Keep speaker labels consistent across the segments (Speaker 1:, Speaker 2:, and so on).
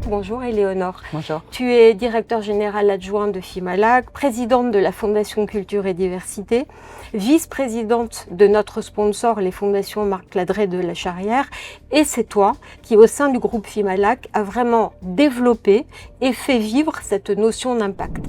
Speaker 1: Bonjour Éléonore.
Speaker 2: Bonjour.
Speaker 1: Tu es directeur général adjoint de Fimalac, présidente de la Fondation Culture et Diversité, vice-présidente de notre sponsor, les fondations Marc Ladré de La Charrière, et c'est toi qui, au sein du groupe Fimalac, a vraiment développé et fait vivre cette notion d'impact.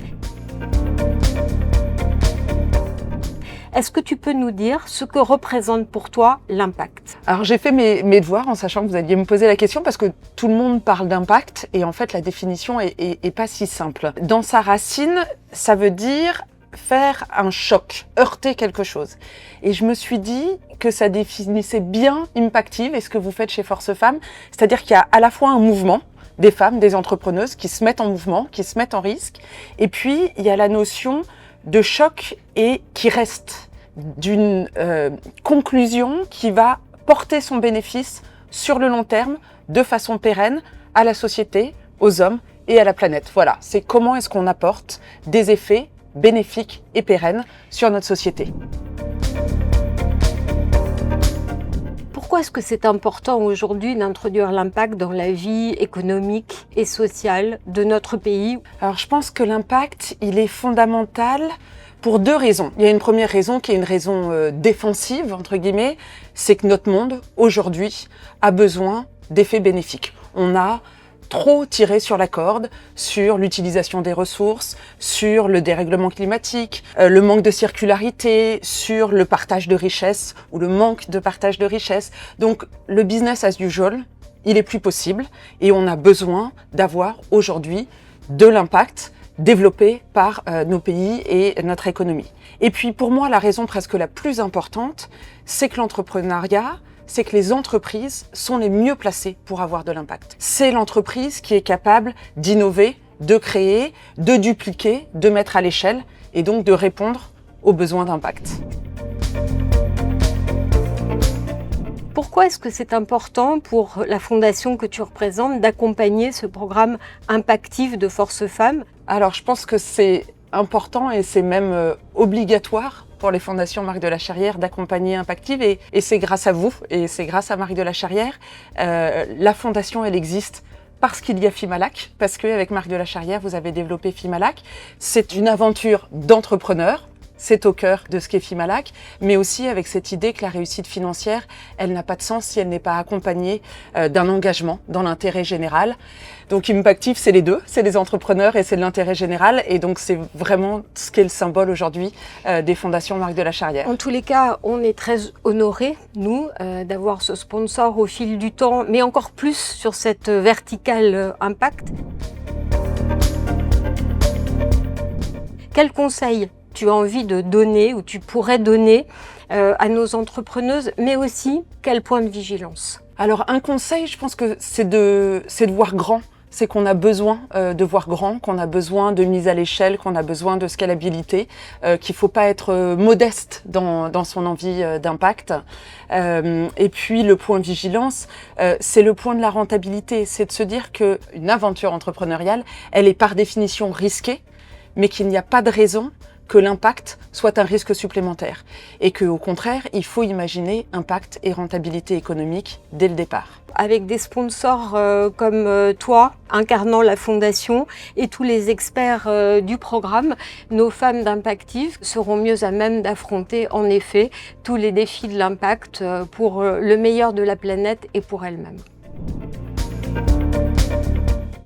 Speaker 1: Est-ce que tu peux nous dire ce que représente pour toi l'impact?
Speaker 2: Alors j'ai fait mes devoirs en sachant que vous alliez me poser la question parce que tout le monde parle d'impact et en fait la définition est pas si simple. Dans sa racine, ça veut dire faire un choc, heurter quelque chose. Et je me suis dit que ça définissait bien Impactive et ce que vous faites chez Force Femmes, c'est-à-dire qu'il y a à la fois un mouvement, des femmes, des entrepreneuses qui se mettent en mouvement, qui se mettent en risque, et puis il y a la notion de choc et qui reste d'une conclusion qui va porter son bénéfice sur le long terme, de façon pérenne, à la société, aux hommes et à la planète. Voilà, c'est comment est-ce qu'on apporte des effets bénéfiques et pérennes sur notre société.
Speaker 1: Pourquoi est-ce que c'est important aujourd'hui d'introduire l'impact dans la vie économique et sociale de notre pays?
Speaker 2: Alors je pense que l'impact, il est fondamental pour deux raisons. Il y a une première raison qui est une raison défensive, entre guillemets, c'est que notre monde, aujourd'hui, a besoin d'effets bénéfiques. On a trop tiré sur la corde sur l'utilisation des ressources, sur le dérèglement climatique, le manque de circularité, sur le partage de richesses ou le manque de partage de richesses. Donc le business as usual, il est plus possible et on a besoin d'avoir aujourd'hui de l'impact développé par nos pays et notre économie. Et puis pour moi, la raison presque la plus importante, c'est que l'entrepreneuriat, c'est que les entreprises sont les mieux placées pour avoir de l'impact. C'est l'entreprise qui est capable d'innover, de créer, de dupliquer, de mettre à l'échelle et donc de répondre aux besoins d'impact.
Speaker 1: Pourquoi est-ce que c'est important pour la fondation que tu représentes d'accompagner ce programme Impactive de Force Femmes?
Speaker 2: Alors je pense que c'est important et c'est même obligatoire pour les fondations Marc de la Charrière d'accompagner Impactive et c'est grâce à vous et c'est grâce à Marc de la Charrière. La fondation elle existe parce qu'il y a Fimalac, parce qu'avec Marc de la Charrière vous avez développé Fimalac. C'est une aventure d'entrepreneur. C'est au cœur de ce qu'est Fimalac, mais aussi avec cette idée que la réussite financière, elle n'a pas de sens si elle n'est pas accompagnée d'un engagement dans l'intérêt général. Donc Impactive, c'est les deux, c'est les entrepreneurs et c'est de l'intérêt général, et donc c'est vraiment ce qu'est le symbole aujourd'hui des fondations Marc de la Charrière.
Speaker 1: En tous les cas, on est très honorés, nous, d'avoir ce sponsor au fil du temps, mais encore plus sur cette verticale impact. Quel conseil tu as envie de donner ou tu pourrais donner à nos entrepreneuses, mais aussi quel point de vigilance?
Speaker 2: Alors un conseil, je pense que c'est de voir grand. C'est qu'on a besoin de voir grand, qu'on a besoin de mise à l'échelle, qu'on a besoin de scalabilité, qu'il ne faut pas être modeste dans son envie d'impact. Et puis le point de vigilance, c'est le point de la rentabilité. C'est de se dire qu'une aventure entrepreneuriale, elle est par définition risquée, mais qu'il n'y a pas de raison que l'impact soit un risque supplémentaire et qu'au contraire, il faut imaginer impact et rentabilité économique dès le départ.
Speaker 1: Avec des sponsors comme toi, incarnant la fondation et tous les experts du programme, nos femmes d'Impactive seront mieux à même d'affronter en effet tous les défis de l'impact pour le meilleur de la planète et pour elles-mêmes.